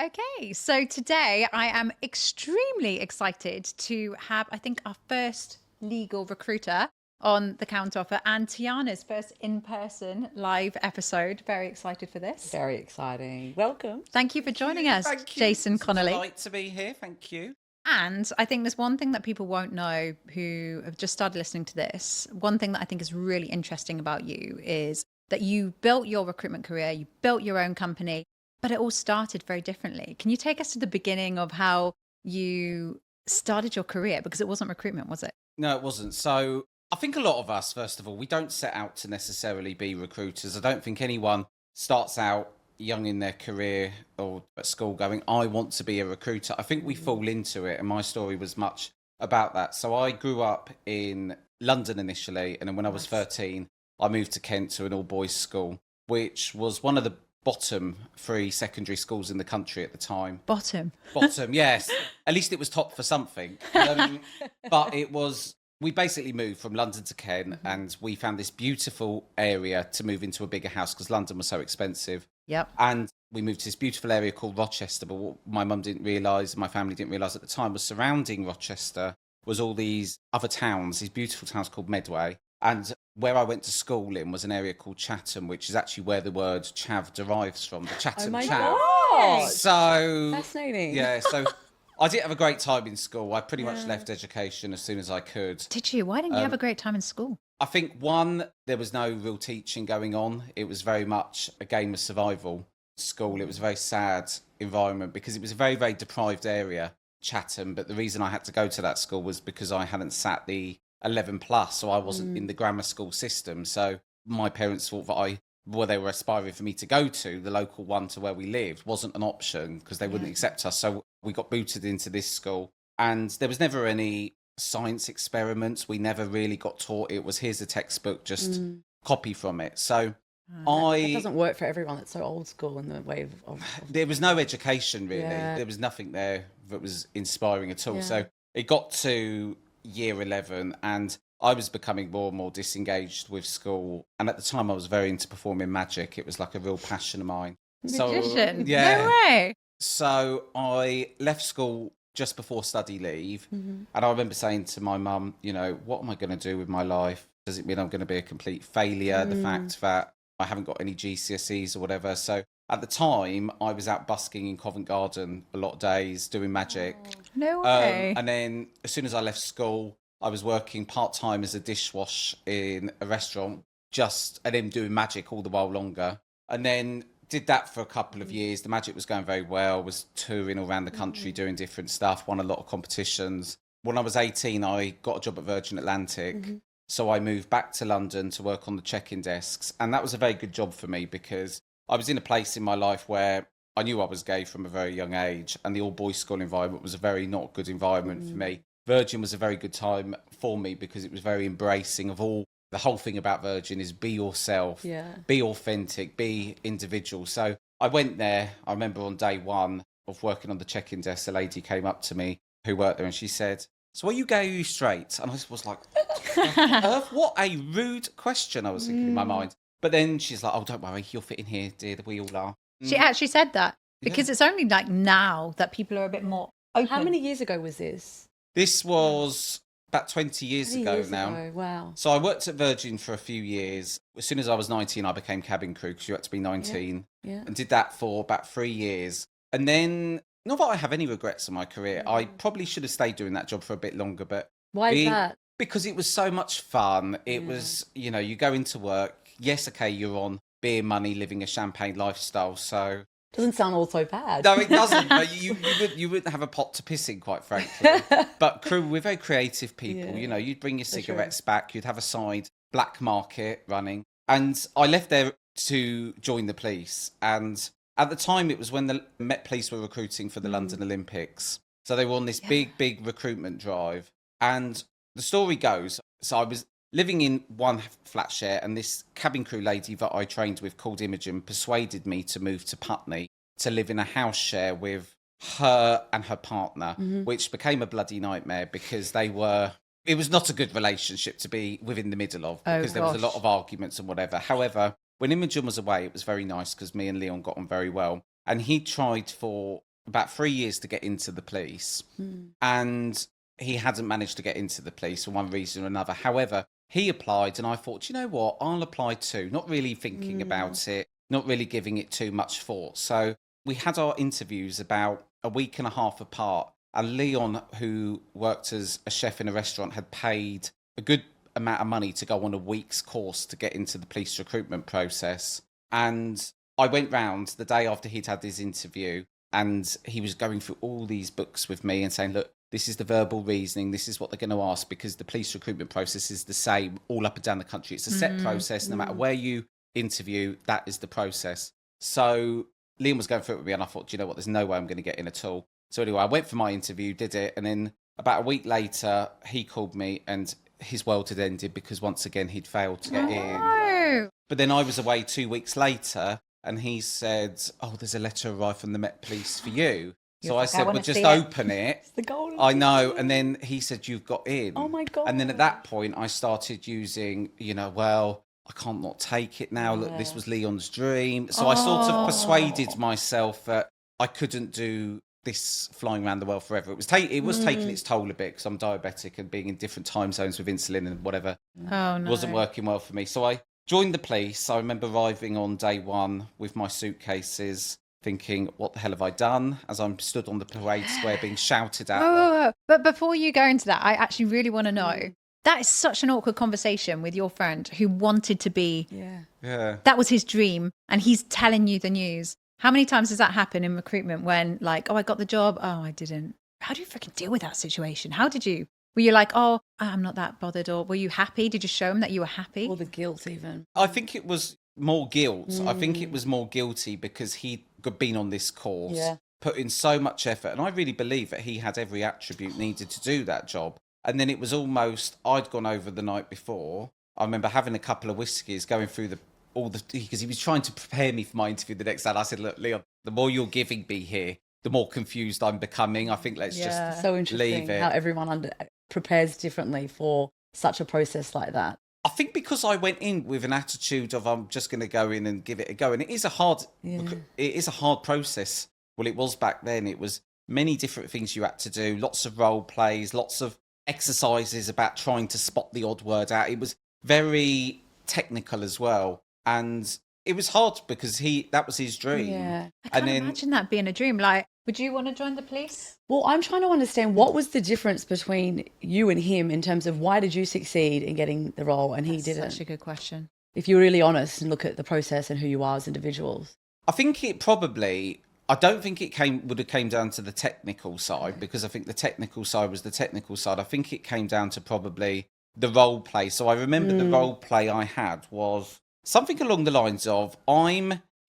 Okay, so today I am extremely excited to have, I think, our first legal recruiter on the counter offer and Tiarna's first in-person live episode. Very excited for this. Very exciting. Welcome. Thank you for joining us, Thank you. Jason It's Connolly. a delight to be here. Thank you. And I think there's one thing that people won't know who have just started listening to this. One thing that I think is really interesting about you is that you built your recruitment career, you built your own company, but it all started very differently. Can you take us to the beginning of how you started your career? Because it wasn't recruitment, was it? No, it wasn't. So I think a lot of us, first of all, we don't set out to necessarily be recruiters. I don't think anyone starts out young in their career or at school going, I want to be a recruiter. I think we fall into it. And my story was much about that. So I grew up in London initially. And then when I was 13, I moved to Kent to an all boys school, which was one of the bottom 3 secondary schools in the country at the time. Bottom, Yes. At least it was top for something. But it was, we basically moved from London to Kent and we found this beautiful area to move into a bigger house because London was so expensive. Yep. And we moved to this beautiful area called Rochester. But what my mum didn't realise, my family didn't realise at the time, was surrounding Rochester was all these other towns, these beautiful towns called Medway. And where I went to school in was an area called Chatham, which is actually where the word chav derives from, the Chatham chav. God. So Fascinating. yeah, so I didn't have a great time in school. I pretty much left education as soon as I could. Did you? Why didn't you have a great time in school? I think, one, there was no real teaching going on. It was very much a game of survival. School, it was a very sad environment because it was a very, very deprived area, Chatham. But the reason I had to go to that school was because I hadn't sat the 11 plus, so I wasn't in the grammar school system. So my parents thought that they were aspiring for me to go to the local one to where we lived wasn't an option because they wouldn't accept us. So we got booted into this school and there was never any science experiments. We never really got taught. It was, here's a textbook, just copy from it. So That doesn't work for everyone. It's so old school in the way of there was no education really. Yeah. There was nothing there that was inspiring at all. Yeah. So it got to year 11 and I was becoming more and more disengaged with school. And at the time I was very into performing magic. It was like a real passion of mine. Magician? Yeah. No way. So I left school just before study leave. And I remember saying to my mum, you know, what am I going to do with my life? Does it mean I'm going to be a complete failure? The fact that I haven't got any GCSEs or whatever. So at the time, I was out busking in Covent Garden a lot of days doing magic. No way. And then as soon as I left school, I was working part-time as a dishwash in a restaurant, and then doing magic all the while longer. And then did that for a couple of years. The magic was going very well, was touring all around the country, doing different stuff, won a lot of competitions. When I was 18, I got a job at Virgin Atlantic. So I moved back to London to work on the check-in desks. And that was a very good job for me because I was in a place in my life where I knew I was gay from a very young age. And the all-boys school environment was a very not good environment for me. Virgin was a very good time for me because it was very embracing of the whole thing about Virgin is be yourself, be authentic, be individual. So I went there. I remember on day one of working on the check-in desk, a lady came up to me who worked there and she said, so are you gay or are you straight? And I was like, what a rude question, I was thinking in my mind. But then she's like, oh, don't worry, you'll fit in here, dear, we all are. She actually said that because it's only like now that people are a bit more open. How many years ago was this? This was about 20 years ago now. Wow. So I worked at Virgin for a few years. As soon as I was 19, I became cabin crew because you had to be 19. And did that for about 3 years. And then, not that I have any regrets in my career, I probably should have stayed doing that job for a bit longer. But why is that? Because it was so much fun. It was, you know, you go into work. Yes, okay, you're on beer money, living a champagne lifestyle. So doesn't sound all so bad. No, it doesn't. But you wouldn't have a pot to piss in, quite frankly. But crew, we're very creative people. You know, you'd bring your cigarettes back. You'd have a side black market running. And I left there to join the police. And at the time, it was when the Met Police were recruiting for the London Olympics. So they were on this big recruitment drive. And the story goes, so I was living in one flat share, and this cabin crew lady that I trained with called Imogen persuaded me to move to Putney to live in a house share with her and her partner, which became a bloody nightmare because they were it was not a good relationship to be within the middle of, because there was a lot of arguments and whatever. However, when Imogen was away, it was very nice because me and Leon got on very well. And he tried for about 3 years to get into the police, and he hadn't managed to get into the police for one reason or another. However, he applied, and I thought, you know what, I'll apply too, not really thinking about it, not really giving it too much thought. So we had our interviews about a week and a half apart, and Leon, who worked as a chef in a restaurant, had paid a good amount of money to go on a week's course to get into the police recruitment process. And I went round the day after he'd had his interview, and he was going through all these books with me and saying, look, this is the verbal reasoning, this is what they're going to ask, because the police recruitment process is the same all up and down the country. It's a set process. No matter where you interview, that is the process. So Liam was going through it with me, and I thought, do you know what, there's no way I'm going to get in at all. So anyway, I went for my interview, did it, and then about a week later, he called me, and his world had ended because once again, he'd failed to get in. But then I was away 2 weeks later, and he said, oh, there's a letter arrived from the Met Police for you. So I said, well, just open it. It's the golden I know. And then he said, you've got in. Oh, my God. And then at that point, I started using, well, I can't not take it now. Look, this was Leon's dream. So I sort of persuaded myself that I couldn't do this flying around the world forever. It was taking its toll a bit because I'm diabetic, and being in different time zones with insulin and whatever wasn't working well for me. So I joined the police. I remember arriving on day one with my suitcases, thinking, what the hell have I done? As I'm stood on the parade square being shouted at. But before you go into that, I actually really want to know, that is such an awkward conversation with your friend who wanted to be, that was his dream, and he's telling you the news. How many times does that happen in recruitment when, like, oh, I got the job, oh, I didn't. How do you freaking deal with that situation? Were you like, oh, I'm not that bothered, or were you happy? Did you show him that you were happy? Or the guilt even? I think it was more guilt. I think it was more guilty because he'd been on this course, put in so much effort, and I really believe that he had every attribute needed to do that job. And then it was almost, I'd gone over the night before. I remember having a couple of whiskies, going through because he was trying to prepare me for my interview the next day. And I said, look, Leon, the more you're giving me here, the more confused I'm becoming. I think let's just so interesting leave it. How everyone prepares differently for such a process like that. I think because I went in with an attitude of I'm just going to go in and give it a go, and it is a hard process. Well, it was back then. It was many different things you had to do, lots of role plays, lots of exercises about trying to spot the odd word out. It was very technical as well, and it was hard because that was his dream. I can't imagine that being a dream. Like, would you want to join the police? Well, I'm trying to understand, what was the difference between you and him in terms of why did you succeed in getting the role and he didn't? Such a good question. If you're really honest and look at the process and who you are as individuals. I think I don't think it would have came down to the technical side, because I think the technical side was the technical side. I think it came down to probably the role play. So I remember the role play I had was something along the lines of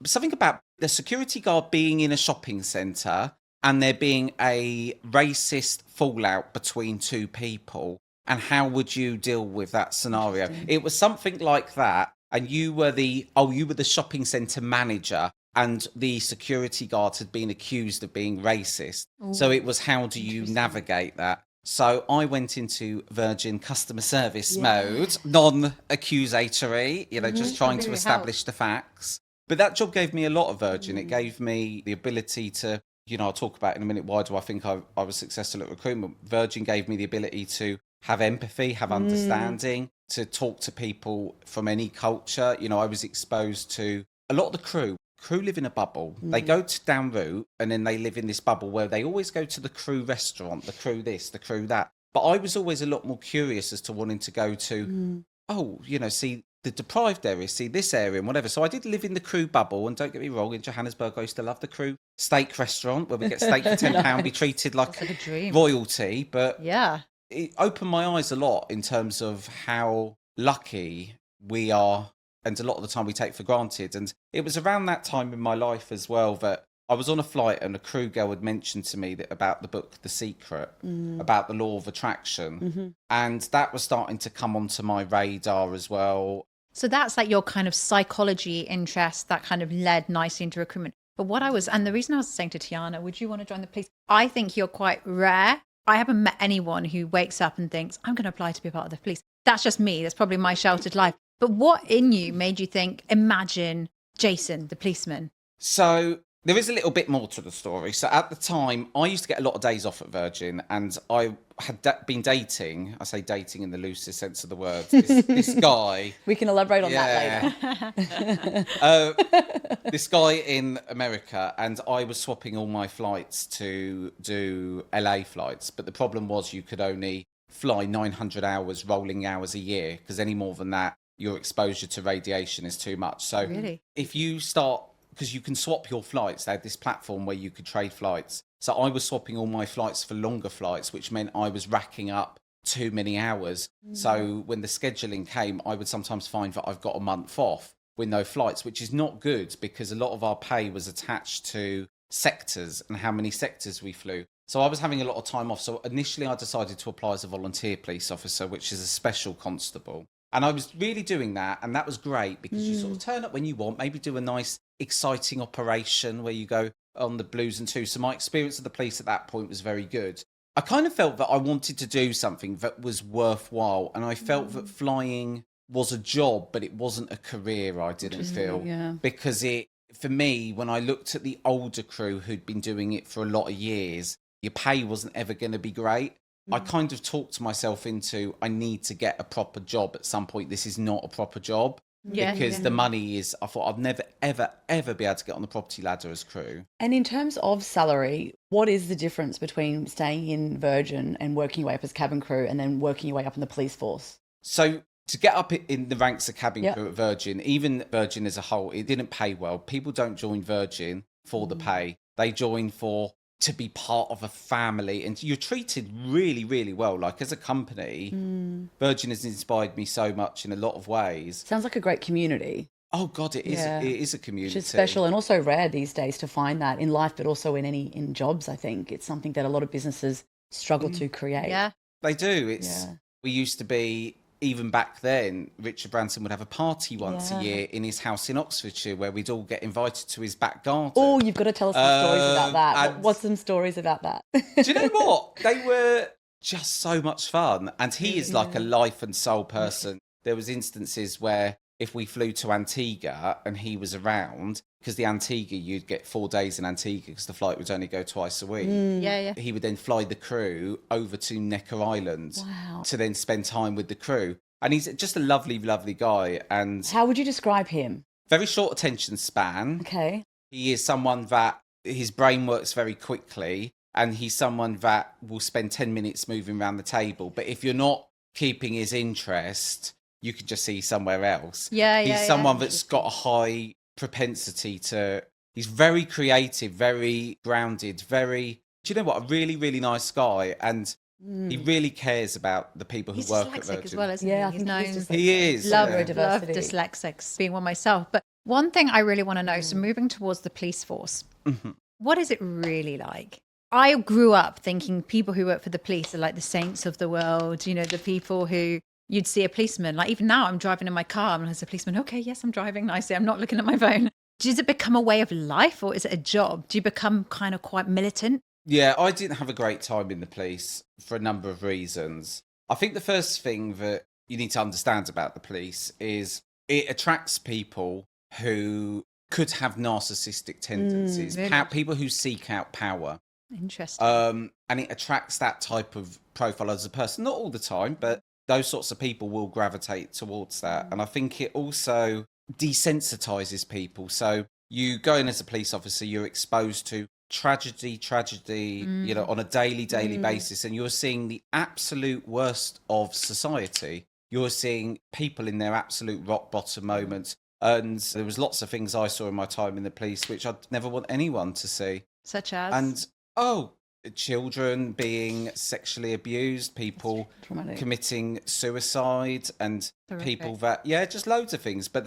something about the security guard being in a shopping centre and there being a racist fallout between two people, and how would you deal with that scenario? It was something like that, and you were the shopping centre manager, and the security guard had been accused of being racist. So it was, how do you navigate that? So I went into Virgin customer service mode, non-accusatory, just trying to establish the facts. But that job gave me a lot of Virgin. It gave me the ability to, I'll talk about in a minute, why do I think I was successful at recruitment. Virgin gave me the ability to have empathy, have understanding, to talk to people from any culture. I was exposed to a lot of the crew. Crew live in a bubble. They go down route, and then they live in this bubble where they always go to the crew restaurant, the crew this, the crew that. But I was always a lot more curious as to wanting to go to, see the deprived areas, see this area and whatever. So I did live in the crew bubble, and don't get me wrong, in Johannesburg I used to love the crew steak restaurant where we get steak for £10, be treated like a dream. Royalty. But it opened my eyes a lot in terms of how lucky we are, and a lot of the time we take for granted. And it was around that time in my life as well that I was on a flight, and a crew girl had mentioned to me about the book The Secret, about the law of attraction. And that was starting to come onto my radar as well. So that's like your kind of psychology interest that kind of led nicely into recruitment. But and the reason I was saying to Tiarna, would you want to join the police? I think you're quite rare I haven't met anyone who wakes up and thinks, I'm going to apply to be a part of the police. That's just me. That's probably my sheltered life. But what in you made you think, imagine Jason, the policeman? So there is a little bit more to the story. So at the time, I used to get a lot of days off at Virgin, and I had been dating. I say dating in the loosest sense of the word. This guy. We can elaborate on that later. This guy in America, and I was swapping all my flights to do LA flights. But the problem was you could only fly 900 hours, rolling hours a year, because any more than that, your exposure to radiation is too much. So Really? if you start, because you can swap your flights, they had this platform where you could trade flights. So I was swapping all my flights for longer flights, which meant I was racking up too many hours. So when the scheduling came, I would sometimes find that I've got a month off with no flights, which is not good because a lot of our pay was attached to sectors and how many sectors we flew. So I was having a lot of time off. So initially I decided to apply as a volunteer police officer, which is a special constable. And I was really doing that. And that was great because you sort of turn up when you want, maybe do a nice, exciting operation where you go on the blues and twos. So my experience of the police at that point was very good. I kind of felt that I wanted to do something that was worthwhile. And I felt that flying was a job, but it wasn't a career, I didn't feel. Yeah. Because for me, when I looked at the older crew who'd been doing it for a lot of years, your pay wasn't ever going to be great. I kind of talked myself into, I need to get a proper job at some point. This is not a proper job. Because the money is, I thought I'd never, ever, ever be able to get on the property ladder as crew. And in terms of salary, what is the difference between staying in Virgin and working your way up as cabin crew and then working your way up in the police force? So to get up in the ranks of cabin crew at Virgin, even Virgin as a whole, it didn't pay well. People don't join Virgin for the pay. They join to be part of a family, and you're treated really, really well. Like as a company, Virgin has inspired me so much in a lot of ways. Sounds like a great community. Oh God, it is. Yeah. It is a community. Which is special and also rare these days to find that in life, but also in jobs. I think it's something that a lot of businesses struggle to create. Yeah. They do. We used to be, even back then, Richard Branson would have a party once a year in his house in Oxfordshire where we'd all get invited to his back garden. Oh, you've got to tell us some stories about that. and- What's some stories about that? Do you know what? They were just so much fun. And he is like a life and soul person. There was instances where if we flew to Antigua and he was around, because the Antigua, you'd get 4 days in Antigua because the flight would only go twice a week. Yeah. He would then fly the crew over to Necker Island to then spend time with the crew. And he's just a lovely, lovely guy. And How would you describe him? very short attention span. Okay. He is someone that his brain works very quickly. And he's someone that will spend 10 minutes moving around the table. But if you're not keeping his interest, you could just see somewhere else. He's someone that's got a high propensity to, he's very creative, very grounded, do you know what, a really, really nice guy. And he really cares about the people who He's work at dyslexic Virgin. as well, isn't Yeah, I he? He's think known. he's dyslexic. He is. Love Neurodiversity. dyslexics, being one myself. But one thing I really want to know, so moving towards the police force, what is it really like? I grew up thinking people who work for the police are like the saints of the world, you know, the people who you'd see a policeman. Like even now I'm driving in my car and there's a policeman, okay, yes, I'm driving nicely, I'm not looking at my phone. Does it become a way of life or is it a job? Do you become kind of quite militant? Yeah, I didn't have a great time in the police for a number of reasons. I think the first thing that you need to understand about the police is it attracts people who could have narcissistic tendencies, really? people who seek out power. Interesting. And it attracts that type of profile as a person. Not all the time, but those sorts of people will gravitate towards that. And I think it also desensitizes people. So you go in as a police officer, you're exposed to tragedy, you know, on a daily basis. And you're seeing the absolute worst of society. You're seeing people in their absolute rock bottom moments. And there was lots of things I saw in my time in the police, which I'd never want anyone to see. Such as? And, children being sexually abused, people committing suicide, and people that, just loads of things. But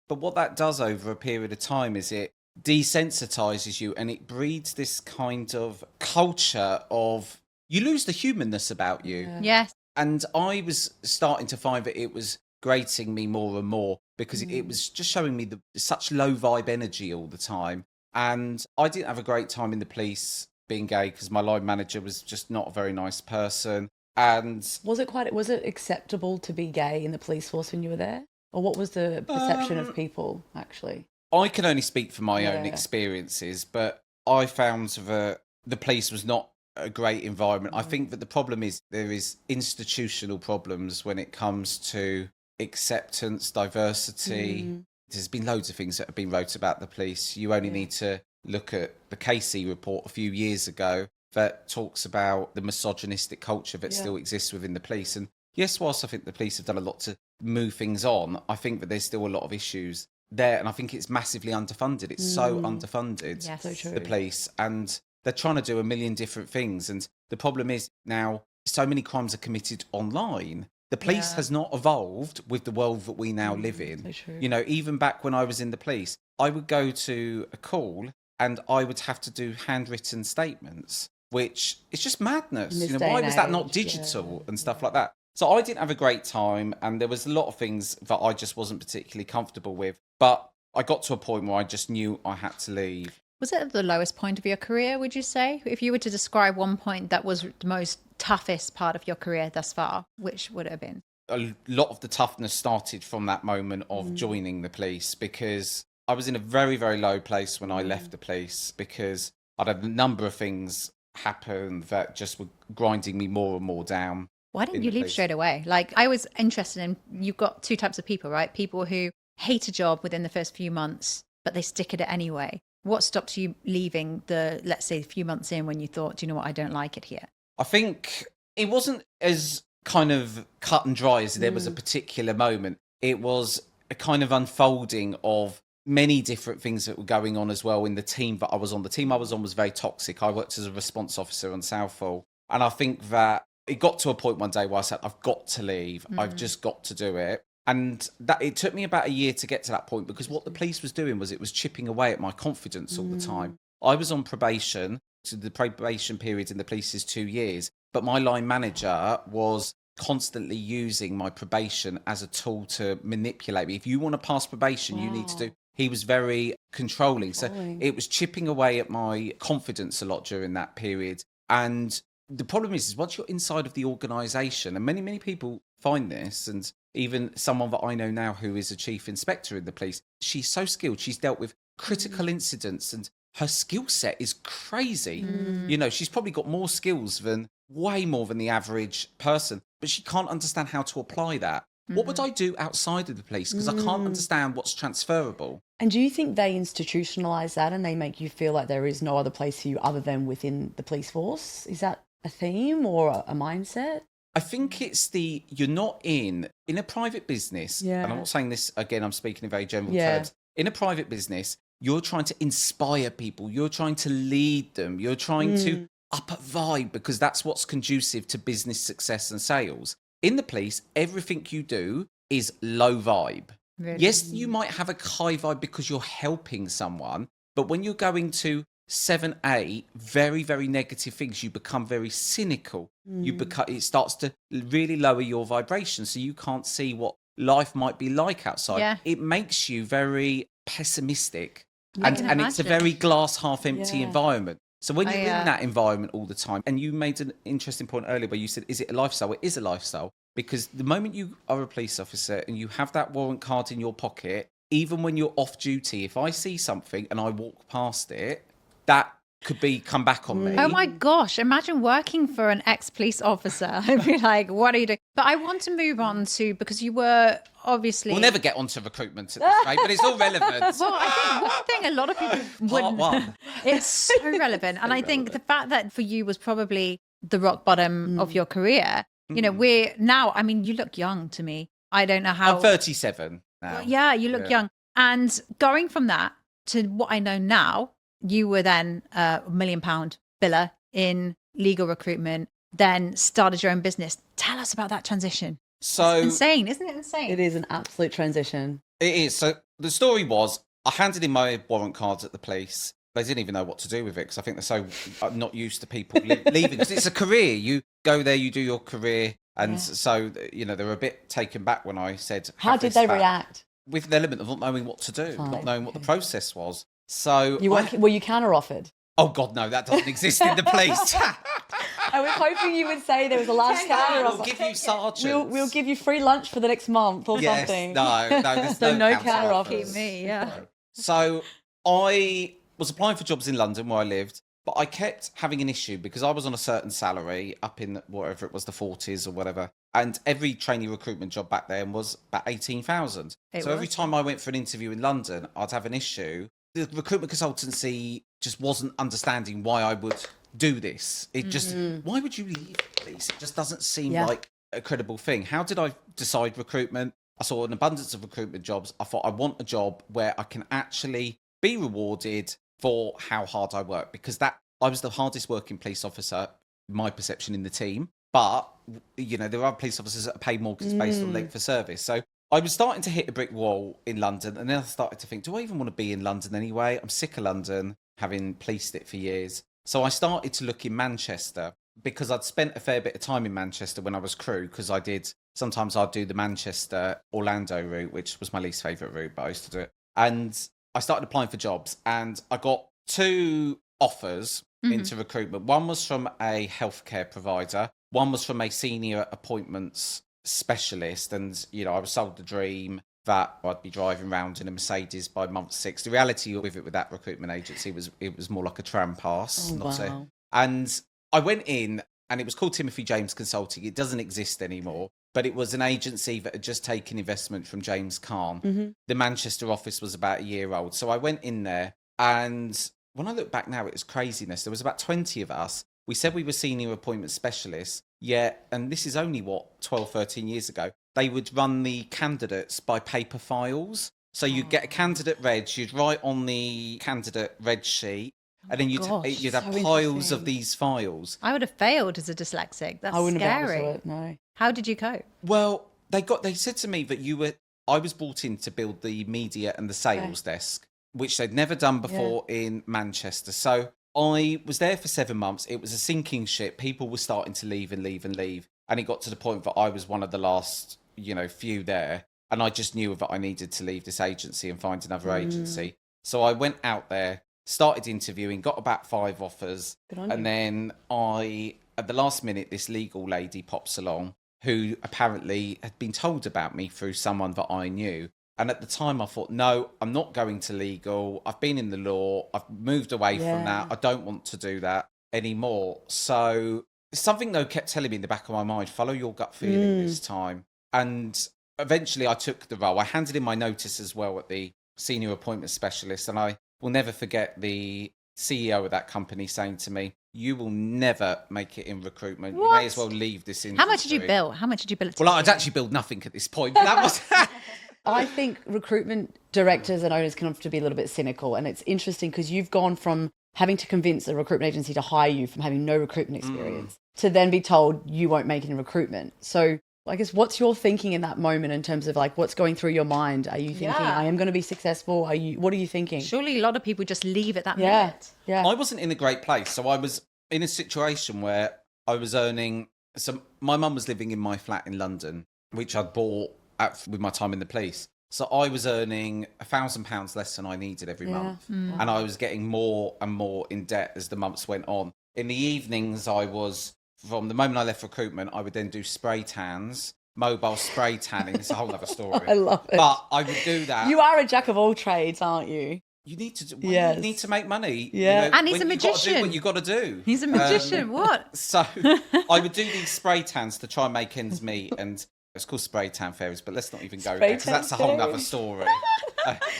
what that does over a period of time is it desensitizes you and it breeds this kind of culture of, you lose the humanness about you. Yes. And I was starting to find that it was grating me more and more because it was just showing me such low vibe energy all the time. And I didn't have a great time in the police being gay because my line manager was just not a very nice person. And Was it acceptable to be gay in the police force when you were there? Or what was the perception of people, actually? I can only speak for my own Yeah. experiences, but I found the police was not a great environment. I think that the problem is there is institutional problems when it comes to acceptance, diversity. There's been loads of things that have been wrote about the police. You only need to look at the Casey report a few years ago that talks about the misogynistic culture that still exists within the police. And yes, whilst I think the police have done a lot to move things on, I think that there's still a lot of issues there. And I think it's massively underfunded. It's so underfunded, Yes. So true. the police. And they're trying to do a million different things. And the problem is now so many crimes are committed online. The police has not evolved with the world that we now live in. So true. You know, even back when I was in the police, I would go to a call and I would have to do handwritten statements, which is just madness. In this You know, day why and was that not age, digital and stuff like that? So I didn't have a great time, and there was a lot of things that I just wasn't particularly comfortable with. But I got to a point where I just knew I had to leave. Was it at the lowest point of your career, would you say? If you were to describe one point that was the most toughest part of your career thus far, which would it have been? A lot of the toughness started from that moment of joining the police, because I was in a very, very low place when I left the police, because I'd had a number of things happen that just were grinding me more and more down. Why didn't in you the leave police. straight away? Like, I was interested in, you've got two types of people, right? People who hate a job within the first few months, but they stick at it anyway. What stopped you leaving let's say, a few months in when you thought, do you know what, I don't like it here? I think it wasn't as kind of cut and dry as there was a particular moment. It was a kind of unfolding of many different things that were going on as well in the team that I was on. The team I was on was very toxic. I worked as a response officer on Southall. And I think that it got to a point one day where I said, I've got to leave. I've just got to do it. And that it took me about a year to get to that point, because what the police was doing was it was chipping away at my confidence all the time. I was on probation. So the probation period in the police is 2 years. But my line manager was constantly using my probation as a tool to manipulate me. If you want to pass probation, you need to do. He was very controlling. So it was chipping away at my confidence a lot during that period. And the problem is once you're inside of the organisation, and many, many people find this, and even someone that I know now who is a chief inspector in the police, she's so skilled. She's dealt with critical incidents, and her skill set is crazy. You know, she's probably got more skills way more than the average person, but she can't understand how to apply that. What would I do outside of the police? Because I can't understand what's transferable. And do you think they institutionalise that and they make you feel like there is no other place for you other than within the police force? Is that a theme or a mindset? I think it's you're not in a private business. Yeah. And I'm not saying this, again, I'm speaking in very general Yeah. terms. In a private business, you're trying to inspire people. You're trying to lead them. You're trying to up a vibe, because that's what's conducive to business success and sales. In the police, everything you do is low vibe. Really? Yes, you might have a high vibe because you're helping someone, but when you're going to 7, 8 very, very negative things, you become very cynical. It starts to really lower your vibration, so you can't see what life might be like outside. Yeah. It makes you very pessimistic, I and can it's a imagine. very glass half empty Yeah. environment. So when you're in Yeah. that environment all the time, and you made an interesting point earlier where you said, is it a lifestyle? It is a lifestyle, because the moment you are a police officer and you have that warrant card in your pocket, even when you're off duty, if I see something and I walk past it, that could come back on me. Oh my gosh, imagine working for an ex-police officer. I'd be like, what are you doing? But I want to move on to, because you were obviously... We'll never get onto recruitment at this rate, but it's all relevant. Well, I think one thing a lot of people Part wouldn't... one. It's so relevant. And I think the fact that for you was probably the rock bottom of your career, you know, we're now, I mean, you look young to me. I don't know how... I'm 37 now. Yeah, you look young. And going from that to what I know now, you were then a £1 million biller in legal recruitment, then started your own business. Tell us about that transition. So It's insane, isn't it insane? It is an absolute transition. it is. So the story was, I handed in my warrant cards at the police. They didn't even know what to do with it, because I think they're so not used to people leaving. Because it's a career. You go there, you do your career. And so, you know, they were a bit taken back when I said, How did they react? With an element of not knowing what to do, not knowing what the process was. So Were you counter offered? Oh God, no, that doesn't exist in the police. I was hoping you would say there was a large salary. We'll give you sergeants. We'll give you free lunch for the next month or Yes, something. no, there's So no counter counter offers. offers. Me, yeah. So I was applying for jobs in London where I lived, but I kept having an issue because I was on a certain salary up in whatever it was, the 40s or whatever. And every trainee recruitment job back then was about 18,000. So every time I went for an interview in London, I'd have an issue. The recruitment consultancy just wasn't understanding why I would do this. It just, why would you leave, please? It just doesn't seem like a credible thing. How did I decide recruitment? I saw an abundance of recruitment jobs. I thought I want a job where I can actually be rewarded for how hard I work, because I was the hardest working police officer, my perception, in the team. But, you know, there are police officers that are paid more because it's based on length of service. So I was starting to hit a brick wall in London, and then I started to think, do I even want to be in London anyway? I'm sick of London, having policed it for years. So I started to look in Manchester, because I'd spent a fair bit of time in Manchester when I was crew, because sometimes I'd do the Manchester-Orlando route, which was my least favourite route, but I used to do it. And I started applying for jobs, and I got 2 offers into recruitment. One was from a healthcare provider. One was from a senior appointments specialist. And, you know, I was sold the dream that I'd be driving around in a Mercedes by month 6. The reality with that recruitment agency was it was more like a tram pass. And I went in, and it was called Timothy James Consulting. It doesn't exist anymore, but it was an agency that had just taken investment from James Kahn. The Manchester office was about a year old. So I went in there, and when I look back now, it was craziness. There was about 20 of us. We said we were senior appointment specialists, yet, and this is only, 12, 13 years ago, they would run the candidates by paper files. So you'd get a candidate reg, you'd write on the candidate reg sheet, and then you'd have piles of these files. I would have failed as a dyslexic. That's I wouldn't scary. have been able to do it, no. How did you cope? Well, they said to me that I was brought in to build the media and the sales desk, which they'd never done before in Manchester. So I was there for 7 months. It was a sinking ship. People were starting to leave and leave and leave. And it got to the point that I was one of the last, few there. And I just knew that I needed to leave this agency and find another agency. So I went out there, started interviewing, got about 5 offers. And then at the last minute, this legal lady pops along who apparently had been told about me through someone that I knew. And at the time I thought, no, I'm not going to legal. I've been in the law. I've moved away from that. I don't want to do that anymore. So something, though, kept telling me in the back of my mind, follow your gut feeling this time. And eventually I took the role. I handed in my notice as well at the senior appointment specialist. And I will never forget the CEO of that company saying to me, you will never make it in recruitment. What? You may as well leave this industry. How much did you bill? How much did you bill it to? Well, I'd actually billed nothing at this point. But that was... I think recruitment directors and owners can often be a little bit cynical. And it's interesting because you've gone from having to convince a recruitment agency to hire you from having no recruitment experience to then be told you won't make it in recruitment. So I guess what's your thinking in that moment in terms of like what's going through your mind? Are you thinking, I am going to be successful? What are you thinking? Surely a lot of people just leave at that minute. Yeah. I wasn't in a great place. So I was in a situation where I was earning... So my mum was living in my flat in London, which I'd bought with my time in the police. So I was earning £1,000 less than I needed every month. And I was getting more and more in debt as the months went on. In the evenings, from the moment I left recruitment, I would then do spray tans, mobile spray tanning. It's a whole other story. I love it. But I would do that. You are a jack of all trades, aren't you? You need to Yes. you need to make money. Yeah. And he's a magician. You've got to do what you got to do. He's a magician. What? So I would do these spray tans to try and make ends meet, and it's called spray tan fairies, but let's not even go there because that's a whole other story.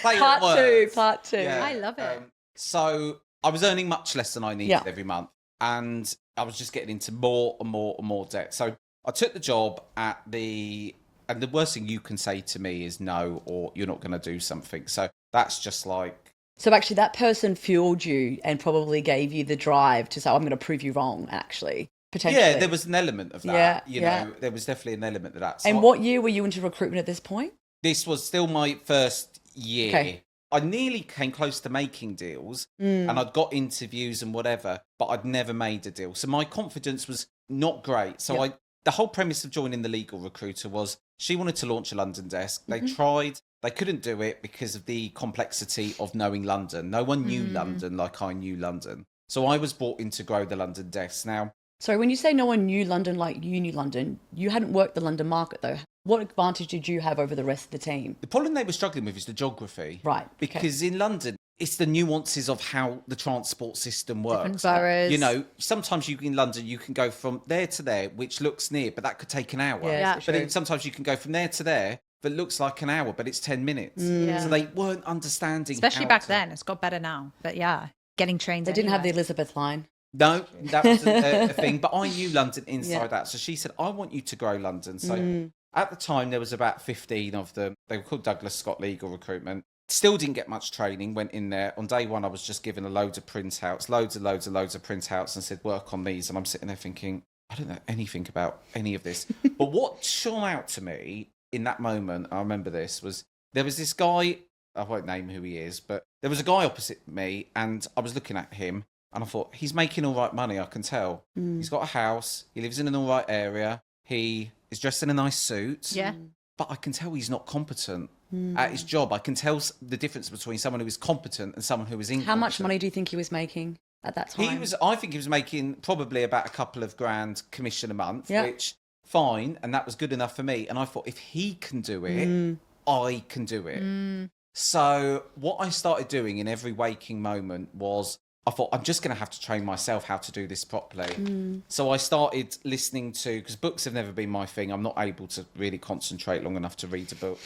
Part two. Yeah. I love it. So I was earning much less than I needed every month, and I was just getting into more and more and more debt. So I took the job and the worst thing you can say to me is no, or you're not going to do something. So that's just like... So actually that person fueled you and probably gave you the drive to say, I'm going to prove you wrong, actually. Potentially. Yeah, there was an element of that. Yeah, There was definitely an element of that. So and what year were you into recruitment at this point? This was still my first year. Okay. I nearly came close to making deals and I'd got interviews and whatever, but I'd never made a deal. So my confidence was not great. So the whole premise of joining the legal recruiter was she wanted to launch a London desk. They tried. They couldn't do it because of the complexity of knowing London. No one knew London like I knew London. So I was brought in to grow the London desk. Now, So when you say no one knew London like you knew London, you hadn't worked the London market though. What advantage did you have over the rest of the team? the problem they were struggling with is the geography. Right. Because in London, it's the nuances of how the transport system works. Different boroughs. You know, sometimes in London, you can go from there to there, which looks near, but that could take an hour. Yeah, But then sometimes you can go from there to there, that looks like an hour, but it's 10 minutes. Yeah. So they weren't understanding. Especially how back to- then. It's got better now. But yeah, getting trains. They didn't have the anywhere. Elizabeth line. No, that wasn't a thing. But I knew London inside out. So she said, I want you to grow London. So at the time, there was about 15 of them. They were called Douglas Scott Legal Recruitment. Still didn't get much training, went in there. On day one, I was just given a load of printouts, loads of printouts, and said, work on these. And I'm sitting there thinking, I don't know anything about any of this. But what shone out to me in that moment, I remember this, was there was this guy, I won't name who he is, but there was a guy opposite me, and I was looking at him, and I thought, he's making all right money, I can tell. He's got a house, he lives in an all right area, he is dressed in a nice suit. Yeah. But I can tell he's not competent at his job. I can tell the difference between someone who is competent and someone who is incompetent. How much money do you think he was making at that time? I think he was making probably about a couple of grand commission a month, which fine, and that was good enough for me. And I thought, if he can do it, I can do it. So what I started doing in every waking moment was, I thought, I'm just going to have to train myself how to do this properly. So I started listening to, because books have never been my thing. I'm not able to really concentrate long enough to read a book.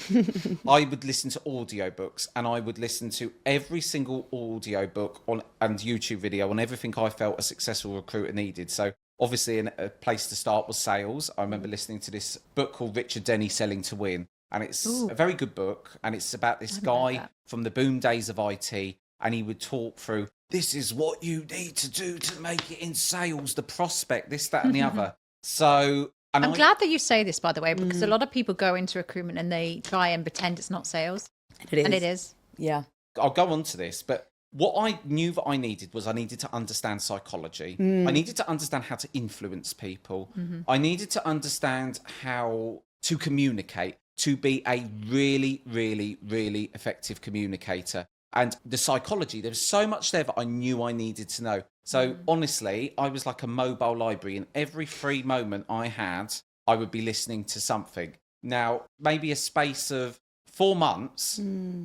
I would listen to audiobooks, and I would listen to every single audiobook and YouTube video on everything I felt a successful recruiter needed. So obviously a place to start was sales. I remember listening to this book called Richard Denny, Selling to Win. And it's a very good book. And it's about this guy from the boom days of IT. And he would talk through, this is what you need to do to make it in sales, the prospect, this, that, and the other. So... I'm glad that you say this, by the way, because a lot of people go into recruitment and they try and pretend it's not sales. It is. And it is. Yeah. I'll go on to this, but what I knew that I needed was I needed to understand psychology. I needed to understand how to influence people. I needed to understand how to communicate, to be a really, really, really effective communicator. And the psychology, there was so much there that I knew I needed to know. So honestly, I was like a mobile library, and every free moment I had, I would be listening to something. Now, maybe a space of 4 months,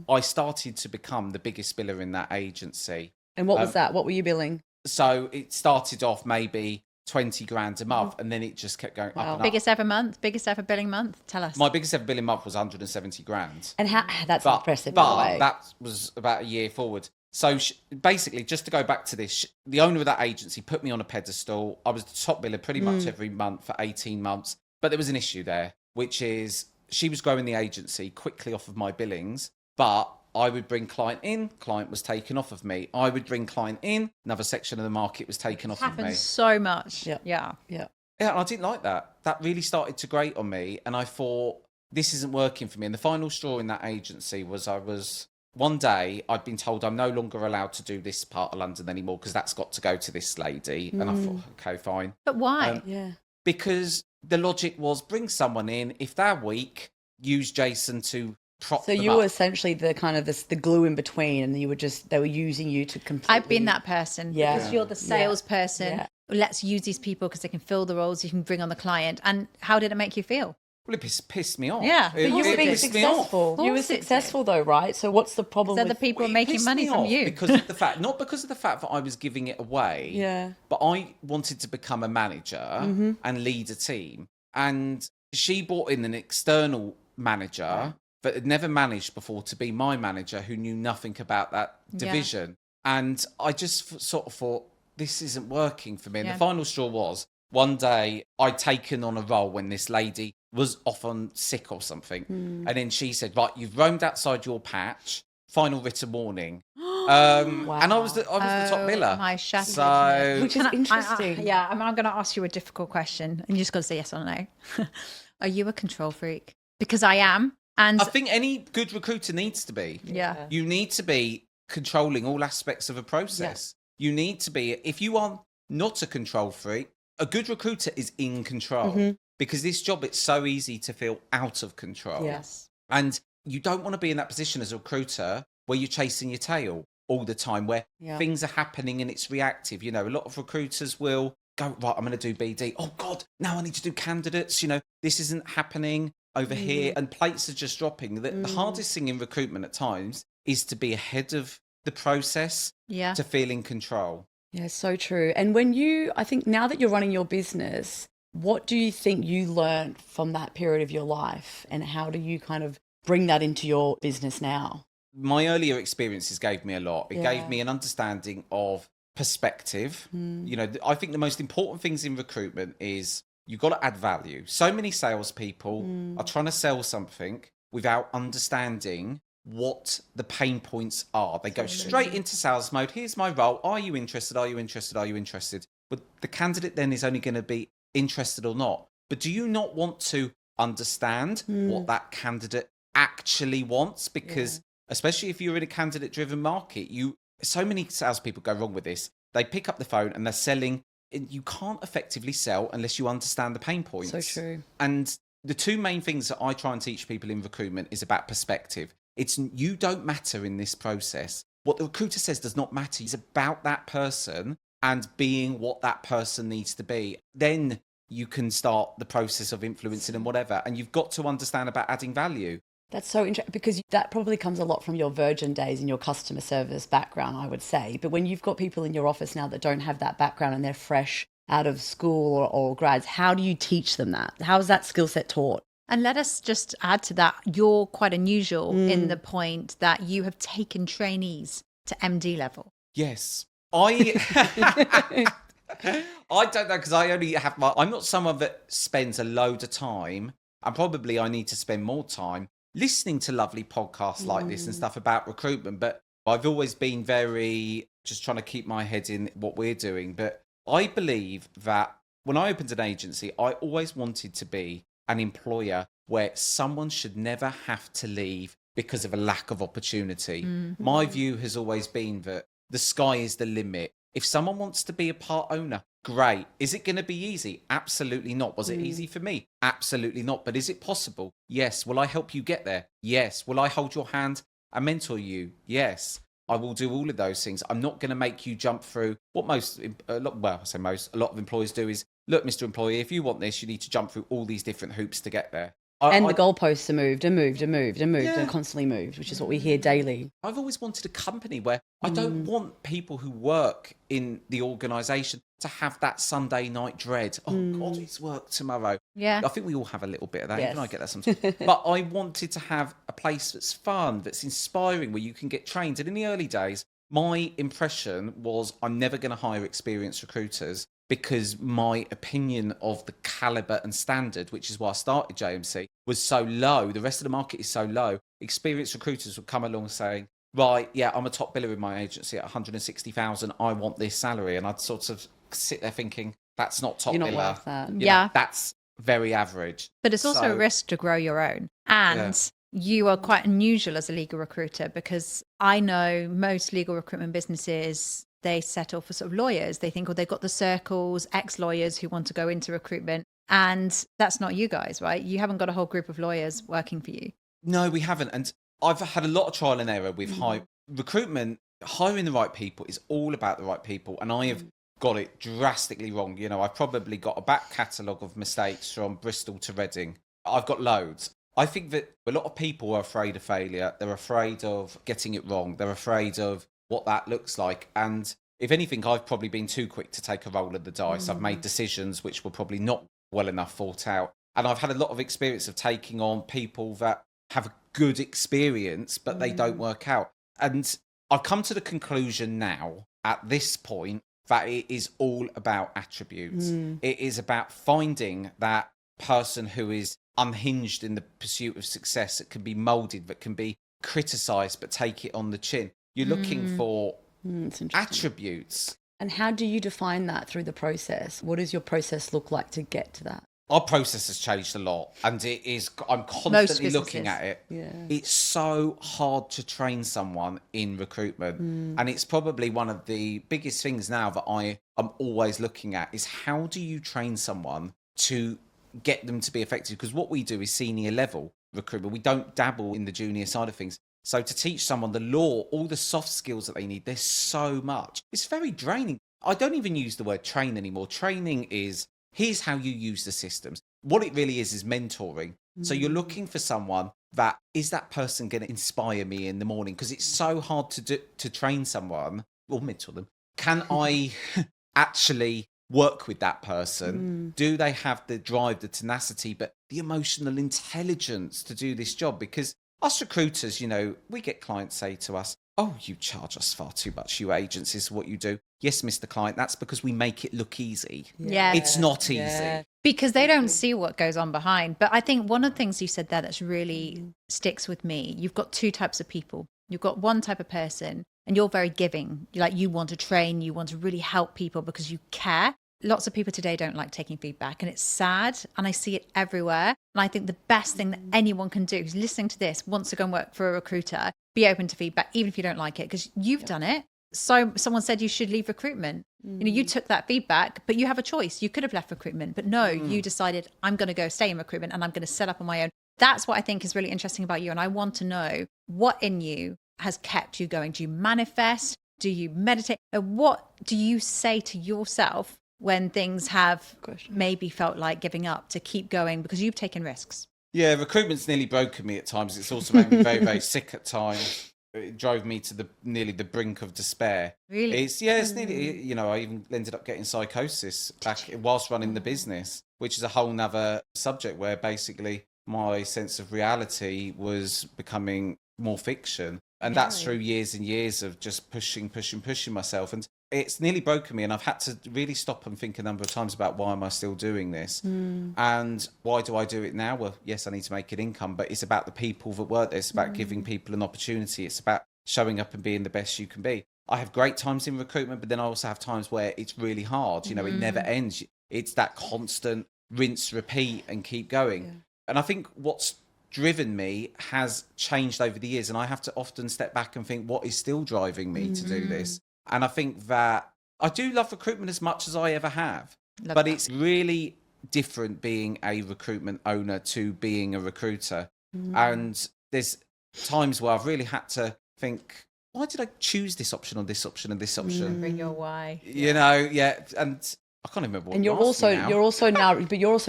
I started to become the biggest biller in that agency. And what was that? What were you billing? So it started off maybe 20 grand a month, and then it just kept going up and up. Biggest ever month, biggest ever billing month. Tell us. My biggest ever billing month was 170 grand. And how, that's impressive, by the way. That was about a year forward. So basically, just to go back to this, the owner of that agency put me on a pedestal. I was the top biller pretty much every month for 18 months. But there was an issue there, which is she was growing the agency quickly off of my billings, but I would bring client in, client was taken off of me. I would bring client in, another section of the market was taken off of me. Happens so much. Yeah. Yeah. Yeah, and I didn't like that. That really started to grate on me, and I thought, this isn't working for me. And the final straw in that agency was one day I'd been told I'm no longer allowed to do this part of London anymore because that's got to go to this lady. And I thought, okay, fine. But why? Because the logic was, bring someone in. If they're weak, use Jason to prop So them you up. were essentially the kind of the glue in between, and they were using you to completely... I've been that person. Yeah. Because you're the salesperson. Yeah. Let's use these people because they can fill the roles you can bring on the client. And how did it make you feel? Well, it pissed me off. Yeah. It, But you were it being pissed me off. successful. You were Course it did. successful though, right? So what's the problem Because with... other people are It making pissed money me from off you. because of the fact, not because of the fact that I was giving it away. Yeah. But I wanted to become a manager and lead a team. And she brought in an external manager that had never managed before to be my manager, who knew nothing about that division. And I just sort of thought, this isn't working for me. And the final straw was, one day I'd taken on a role when this lady was off on sick or something. And then she said, right, you've roamed outside your patch, final written warning. And I was the top biller. My shattered. So, Which is interesting. I'm going to ask you a difficult question. And you just got to say yes or no. Are you a control freak? Because I am. And I think any good recruiter needs to be. yeah. You need to be controlling all aspects of a process. You need to be, if you are not a control freak, a good recruiter is in control. Because this job, it's so easy to feel out of control. Yes. And you don't want to be in that position as a recruiter where you're chasing your tail. all the time where Yeah. things are happening and it's reactive. You know, a lot of recruiters will go, right, I'm going to do BD. Oh God, now I need to do candidates. You know, this isn't happening over here, and plates are just dropping. The hardest thing in recruitment at times is to be ahead of the process, Yeah. to feel in control. Yeah, so true. And I think now that you're running your business, what do you think you learned from that period of your life, and how do you kind of bring that into your business now? My earlier experiences gave me a lot. It Yeah. gave me an understanding of perspective. You know, I think the most important things in recruitment is you've got to add value. So many salespeople are trying to sell something without understanding what the pain points are. They go straight into sales mode. Here's my role. Are you interested? Are you interested? Are you interested? But the candidate then is only going to be interested or not. But do you not want to understand what that candidate actually wants? Because especially if you're in a candidate driven market, so many salespeople go wrong with this. They pick up the phone and they're selling. You can't effectively sell unless you understand the pain points. So true. And the two main things that I try and teach people in recruitment is about perspective. It's you don't matter in this process. What the recruiter says does not matter. It's about that person and being what that person needs to be. Then you can start the process of influencing and whatever. And you've got to understand about adding value. That's so interesting, because that probably comes a lot from your Virgin days and your customer service background, I would say. But when you've got people in your office now that don't have that background and they're fresh out of school or grads, how do you teach them that? How is that skill set taught? And let us just add to that, you're quite unusual in the point that you have taken trainees to MD level. Yes. I don't know, because I only have I'm not someone that spends a load of time, and probably I need to spend more time listening to lovely podcasts like this and stuff about recruitment. But I've always been very just trying to keep my head in what we're doing. But I believe that when I opened an agency, I always wanted to be an employer where someone should never have to leave because of a lack of opportunity. My view has always been that the sky is the limit. If someone wants to be a part owner, great. Is it going to be easy? Absolutely not. Was it easy for me? Absolutely not. But is it possible? Yes. Will I help you get there? Yes. Will I hold your hand and mentor you? Yes. I will do all of those things. I'm not going to make you jump through what a lot of employers do is, look, Mr. Employee, if you want this, you need to jump through all these different hoops to get there. And the goalposts are moved and constantly moved, which is what we hear daily. I've always wanted a company where I don't want people who work in the organisation to have that Sunday night dread. Oh, God, it's work tomorrow. Yeah. I think we all have a little bit of that. Yes. Even I get that sometimes. But I wanted to have a place that's fun, that's inspiring, where you can get trained. And in the early days, my impression was I'm never going to hire experienced recruiters, because my opinion of the caliber and standard, which is why I started JMC, was so low. The rest of the market is so low. Experienced recruiters would come along saying, right, yeah, I'm a top biller in my agency at 160,000. I want this salary. And I'd sort of sit there thinking, that's not top You're not biller. worth that. You Yeah. know, that's very average. But it's also a risk to grow your own. And you are quite unusual as a legal recruiter, because I know most legal recruitment businesses, they settle for sort of lawyers. They think, oh, they've got the circles, ex-lawyers who want to go into recruitment. And that's not you guys, right? You haven't got a whole group of lawyers working for you. No, we haven't. And I've had a lot of trial and error with recruitment. Hiring the right people is all about the right people. And I have got it drastically wrong. You know, I've probably got a back catalogue of mistakes from Bristol to Reading. I've got loads. I think that a lot of people are afraid of failure. They're afraid of getting it wrong. They're afraid of what that looks like. And if anything, I've probably been too quick to take a roll of the dice. I've made decisions which were probably not well enough thought out. And I've had a lot of experience of taking on people that have a good experience, but they don't work out. And I've come to the conclusion now, at this point, that it is all about attributes. It is about finding that person who is unhinged in the pursuit of success, that can be moulded, that can be criticised, but take it on the chin. You're looking for attributes. And how do you define that through the process? What does your process look like to get to that? Our process has changed a lot, and I'm constantly looking at it. Yeah. It's so hard to train someone in recruitment. And it's probably one of the biggest things now that I am always looking at is, how do you train someone to get them to be effective? Because what we do is senior level recruitment. We don't dabble in the junior side of things. So to teach someone the law, all the soft skills that they need, there's so much. It's very draining. I don't even use the word train anymore. Training is, here's how you use the systems. What it really is mentoring. So you're looking for someone that is that person going to inspire me in the morning, because it's so hard to train someone or mentor them. Can I actually work with that person? Do they have the drive, the tenacity, but the emotional intelligence to do this job? Because us recruiters, you know, we get clients say to us, oh, you charge us far too much, you agencies, what you do. Yes, Mr. Client, that's because we make it look easy. Yeah. It's not easy. Because they don't see what goes on behind. But I think one of the things you said there that's really sticks with me, you've got two types of people. You've got one type of person, and you're very giving. Like, you want to train, you want to really help people because you care. Lots of people today don't like taking feedback, and it's sad, and I see it everywhere. And I think the best thing that anyone can do who's listening to this, wants to go and work for a recruiter, be open to feedback, even if you don't like it, because you've done it. So someone said you should leave recruitment. You know, you took that feedback, but you have a choice. You could have left recruitment, but no, you decided, I'm going to go stay in recruitment and I'm going to set up on my own. That's what I think is really interesting about you. And I want to know what in you has kept you going. Do you manifest? Do you meditate? And what do you say to yourself when things have maybe felt like giving up, to keep going because you've taken risks? Yeah, recruitment's nearly broken me at times. It's also made me very, very sick at times. It drove me to nearly the brink of despair. Really? It's nearly, you know, I even ended up getting psychosis back whilst running the business, which is a whole nother subject, where basically my sense of reality was becoming more fiction. And that's through years and years of just pushing myself. And it's nearly broken me. And I've had to really stop and think a number of times about, why am I still doing this? And why do I do it now? Well, yes, I need to make an income, but it's about the people that work there. It's about giving people an opportunity. It's about showing up and being the best you can be. I have great times in recruitment, but then I also have times where it's really hard. You know, it never ends. It's that constant rinse, repeat, and keep going. Yeah. And I think what's driven me has changed over the years, and I have to often step back and think, what is still driving me to do this? And I think that I do love recruitment as much as I ever have, but it's really different being a recruitment owner to being a recruiter. And there's times where I've really had to think, why did I choose this option or this option and this option? Bring your why. You know, and I can't remember what. And you're also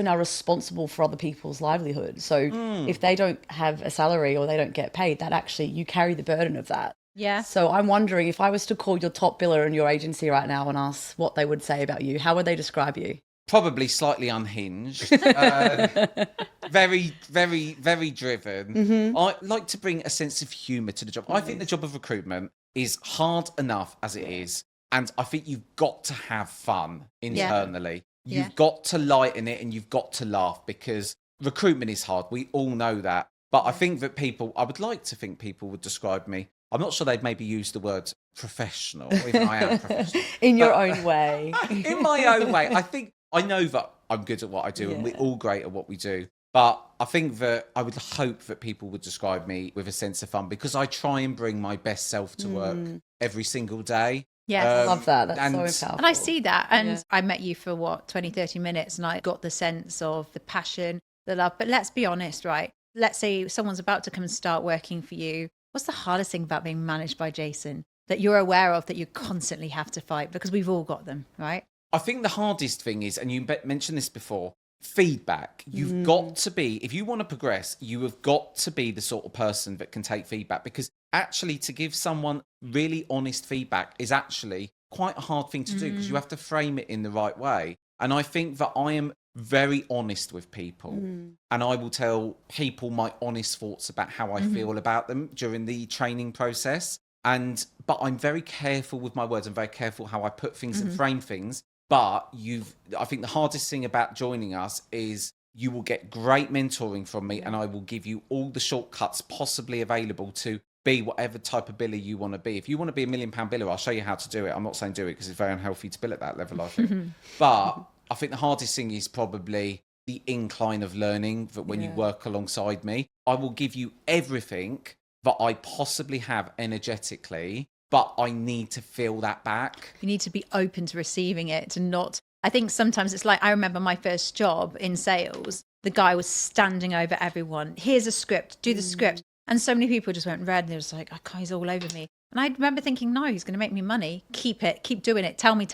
now responsible for other people's livelihood. So if they don't have a salary or they don't get paid, that actually, you carry the burden of that. Yeah. So I'm wondering, if I was to call your top biller in your agency right now and ask what they would say about you, how would they describe you? Probably slightly unhinged, very, very, very driven. I like to bring a sense of humour to the job. I think the job of recruitment is hard enough as it is. And I think you've got to have fun internally. You've got to lighten it, and you've got to laugh, because recruitment is hard. We all know that. But I think that I would like to think people would describe me. I'm not sure they'd maybe use the word professional, even I am professional. In your own way. In my own way. I know that I'm good at what I do, and we're all great at what we do. But I think that I would hope that people would describe me with a sense of fun, because I try and bring my best self to work every single day. Yes. I love that. That's so powerful. And I see that. And I met you for 20, 30 minutes, and I got the sense of the passion, the love. But let's be honest, right? Let's say someone's about to come and start working for you. What's the hardest thing about being managed by Jason that you're aware of, that you constantly have to fight? Because we've all got them, right? I think the hardest thing is, and you mentioned this before, feedback. You've got to be, if you want to progress, you have got to be the sort of person that can take feedback, because actually to give someone really honest feedback is actually quite a hard thing to do, because you have to frame it in the right way. And I think that I am very honest with people, and I will tell people my honest thoughts about how I feel about them during the training process. But I'm very careful with my words. I'm very careful how I put things and frame things. But I think the hardest thing about joining us is you will get great mentoring from me, and I will give you all the shortcuts possibly available to be whatever type of biller you want to be. If you want to be £1 million biller, I'll show you how to do it. I'm not saying do it, because it's very unhealthy to bill at that level, I think. But I think the hardest thing is probably the incline of learning, that when you work alongside me, I will give you everything that I possibly have energetically, but I need to feel that back. You need to be open to receiving it, and not, I think sometimes it's like, I remember my first job in sales, the guy was standing over everyone. Here's a script, do the script. And so many people just went red and they were just like, oh, he's all over me. And I remember thinking, no, he's going to make me money. Keep it. Keep doing it. Tell me.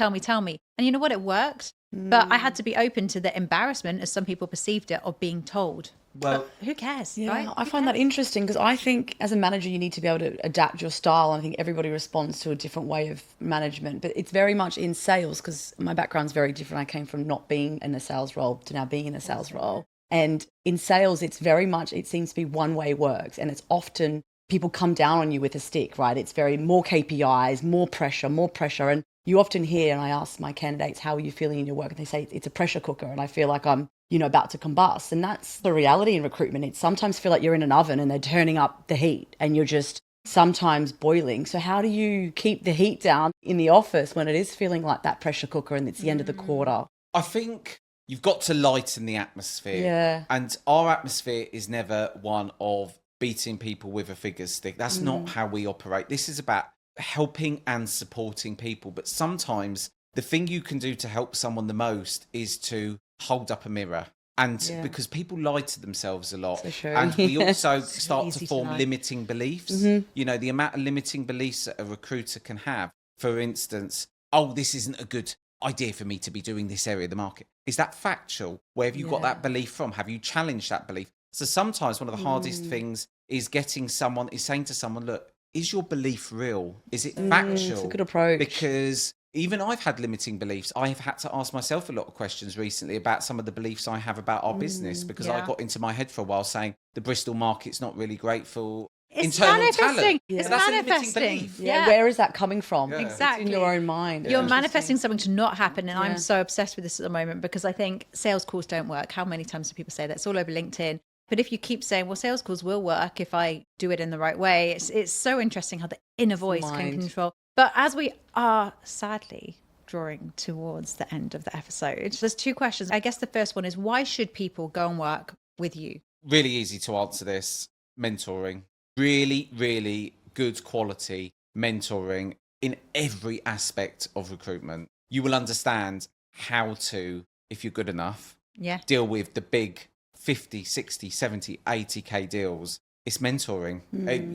And you know what? It worked. But I had to be open to the embarrassment, as some people perceived it, of being told. Well, but who cares, Yeah, right? I find that interesting because I think as a manager, you need to be able to adapt your style. And I think everybody responds to a different way of management, but it's very much in sales because my background's very different. I came from not being in a sales role to now being in a sales role. And in sales, it's very much, it seems to be one way works. And it's often people come down on you with a stick, right? It's very more KPIs, more pressure. And you often hear, and I ask my candidates, how are you feeling in your work? And they say, it's a pressure cooker. And I feel like I'm, about to combust. And that's the reality in recruitment. It sometimes feel like you're in an oven and they're turning up the heat and you're just sometimes boiling. So how do you keep the heat down in the office when it is feeling like that pressure cooker and it's the end of the quarter? I think you've got to lighten the atmosphere. Yeah. And our atmosphere is never one of beating people with a figure stick. That's not how we operate. This is about helping and supporting people. But sometimes the thing you can do to help someone the most is to hold up a mirror. And because people lie to themselves a lot. So true. And we also start easy to to form lie. limiting beliefs. The amount of limiting beliefs that a recruiter can have. For instance, oh, this isn't a good idea for me to be doing this area of the market. Is that factual? Where have you got that belief from? Have you challenged that belief? So sometimes one of the hardest things is saying to someone, look, is your belief real? Is it factual? It's a good approach. Because even I've had limiting beliefs. I have had to ask myself a lot of questions recently about some of the beliefs I have about our business, because I got into my head for a while saying the Bristol market's not really great for internal manifesting. talent. It's But that's a limiting manifesting. belief. Yeah, where is that coming from? Yeah. Exactly. It's in your own mind. You're manifesting something to not happen. And Yeah. I'm so obsessed with this at the moment because I think sales calls don't work. How many times do people say that? It's all over LinkedIn. But if you keep saying, well, sales calls will work if I do it in the right way, it's so interesting how the inner voice can mind. control. But as we are sadly drawing towards the end of the episode, there's two questions. I guess the first one is, why should people go and work with you? Really easy to answer this. Mentoring. Really, really good quality mentoring in every aspect of recruitment. You will understand how to, if you're good enough, deal with the big 50, 60, 70, 80k deals. It's mentoring.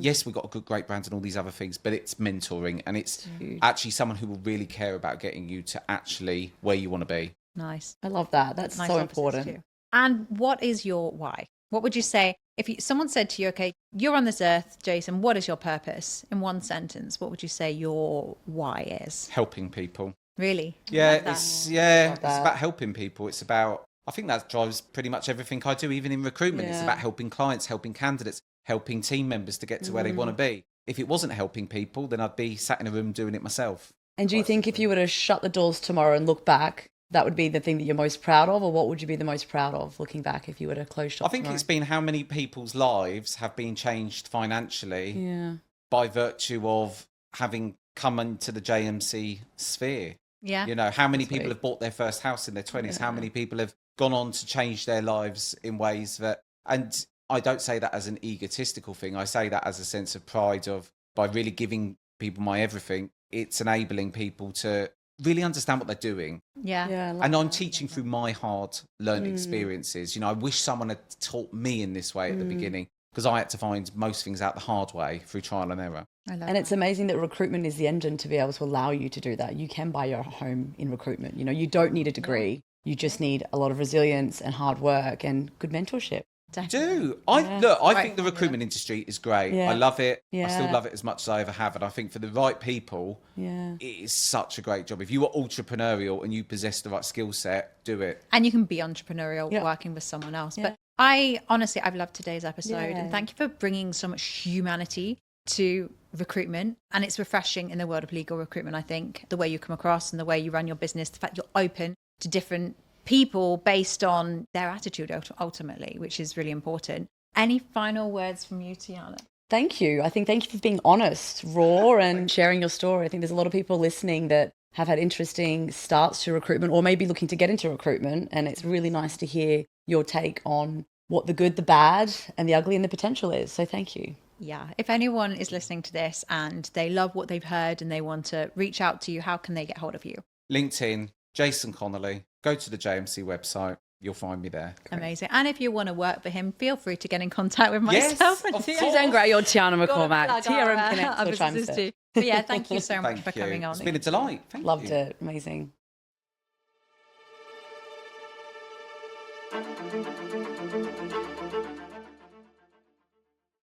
Yes, we've got a good, great brand and all these other things, but it's mentoring, and it's actually someone who will really care about getting you to actually where you want to be. Nice. I love that. That's Nice so emphasis important. too. And what is your why? What would you say if someone said to you, okay, you're on this earth, Jason, what is your purpose? In one sentence, what would you say your why is? Helping people. Really? Yeah, Love that. it's about helping people. It's about, I think that drives pretty much everything I do, even in recruitment. It's about helping clients, helping candidates, helping team members to get to where they want to be. If it wasn't helping people, then I'd be sat in a room doing it myself. And do you think if you were to shut the doors tomorrow and look back, that would be the thing that you're most proud of? Or what would you be the most proud of looking back if you were to close shop I think tomorrow? it's been how many people's lives have been changed financially by virtue of having come into the JMC sphere. Yeah. You know, how many people have bought their first house in their 20s? How many people have gone on to change their lives in ways that, and I don't say that as an egotistical thing. I say that as a sense of pride of, by really giving people my everything, it's enabling people to really understand what they're doing. Yeah. And I'm teaching through my hard learned experiences. You know, I wish someone had taught me in this way at the beginning, because I had to find most things out the hard way through trial and error. And it's amazing that recruitment is the engine to be able to allow you to do that. You can buy your home in recruitment. You know, you don't need a degree. You just need a lot of resilience and hard work and good mentorship. Definitely. I think the recruitment industry is great. Yeah. I love it. I Yeah. still love it as much as I ever have. And I think for the right people, Yeah. it is such a great job. If you are entrepreneurial and you possess the right skill set, do it. And you can be entrepreneurial working with someone else. But I've loved today's episode. And thank you for bringing so much humanity to recruitment. And it's refreshing in the world of legal recruitment, I think, the way you come across and the way you run your business, the fact you're open to different people based on their attitude ultimately, which is really important. Any final words from you, Tiarna? Thank you. Thank you for being honest, raw, and sharing your story. I think there's a lot of people listening that have had interesting starts to recruitment or maybe looking to get into recruitment. And it's really nice to hear your take on what the good, the bad, and the ugly and the potential is. So thank you. Yeah. If anyone is listening to this and they love what they've heard and they want to reach out to you, how can they get hold of you? LinkedIn, Jason Connolly. Go to the JMC website. you'll find me there. Amazing. And if you want to work for him, feel free to get in contact with Yes, myself. of Tia. course. Suzanne Gray or Tiarna Gotta McCormack. plug TRM our Connect or businesses Trimester. too. But yeah, thank you so much Thank for you. coming on. It's been a delight. Thank Loved you. it. Amazing.